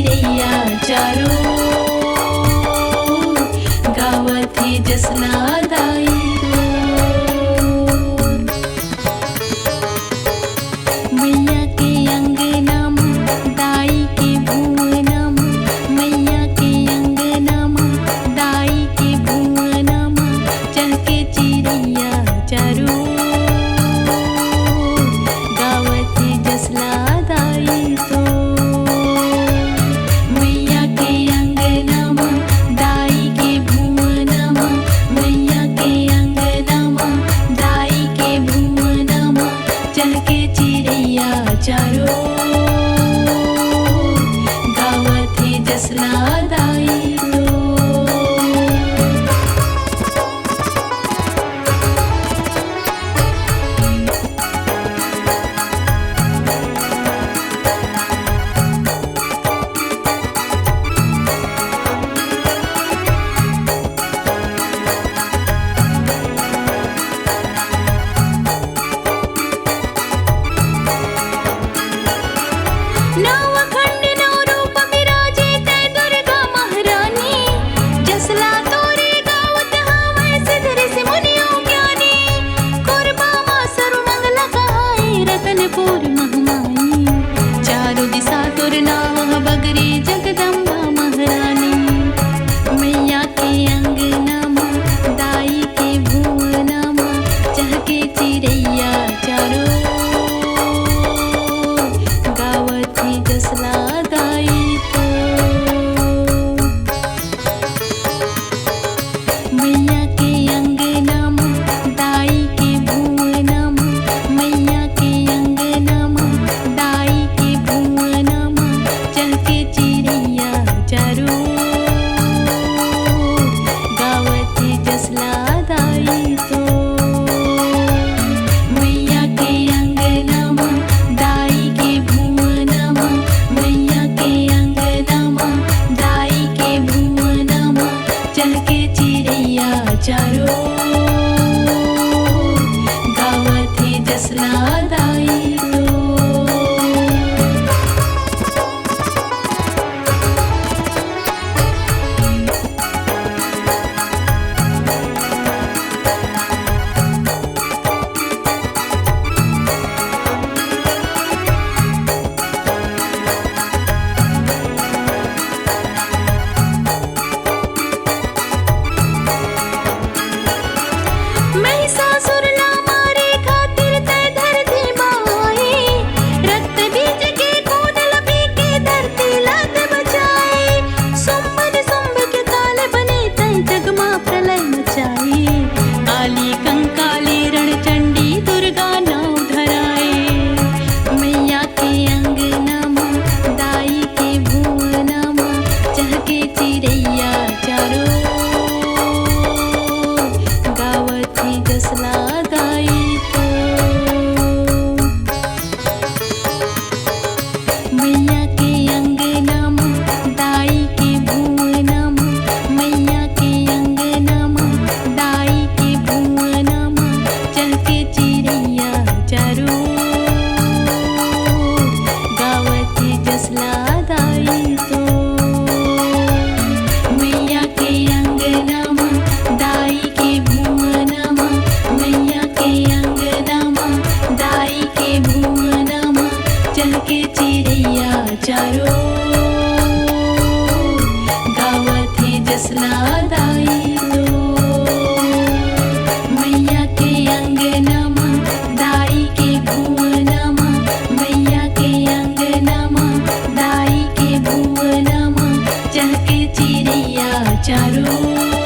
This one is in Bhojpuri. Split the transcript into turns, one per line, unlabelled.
चिड़ैया चारों गावत है जसना दाई मैया के अंगना में दाई के भुवना में मैया के अंगना में दाई के भुवना में चहके चिड़ैया चारों गावत है जसना दाई तो मैया के अंगना में दाई के भुवना में मैया के अंगना में दाई के भुवना में चहके चिड़ैया चारों गावत है जसना दाई तो नवखंड नौ रूप विराजे तै दुर्गा महारानी जसला तोरे गावत हवै सिद्धि ऋषि मुनियों ज्ञानी कोरबा मां सर्व मंगला कहाए रतनपुर महमाई चारों दिशा तोर नाव बगरे जगदम्बा महारानी मैया के अंगना में दाई के भुवना में चहके चिड़ैया चारों गावत है जसला दाई तो मैया के अंगना में दाई के भुवना में मैया के अंगना में दाई के भुवना में चहके चिड़ैया चारों गावत है जसला दाई तो मैया के अंगना में दाई के भुवना में मैया के अंगना में दाई के भुवना में चहके चिड़ैया चारों गावत है जसना दाई तो महिषासुर ना मारे खातिर तै धरती माई रक्त बीज के खून लपी के धरती लात बचाए सुम्भन सुम्भ के काल बने तै जग मां प्रलय मचाई काली कंकाली रणचंडी दुर्गा नाव धराए मैया के अंगना में दाई के भुवना में चहके चिड़ैया चारों गावत है जसला दाई तो मैया के अंगना में दाई के भुवना में मैया के अंगना में दाई के भुवना में चहके चिड़ैया चारों गावत है जसला दाई तो मैया के अंगना में दाई के भुवना में मैया के अंगना में दाई के भुवना में चहके चिड़ैया चारों गावत है जसना दाई तो मैया के अंगना में दाई के भुवना में मैया के अंगना में दाई के भुवना में चहके चिड़ैया चारों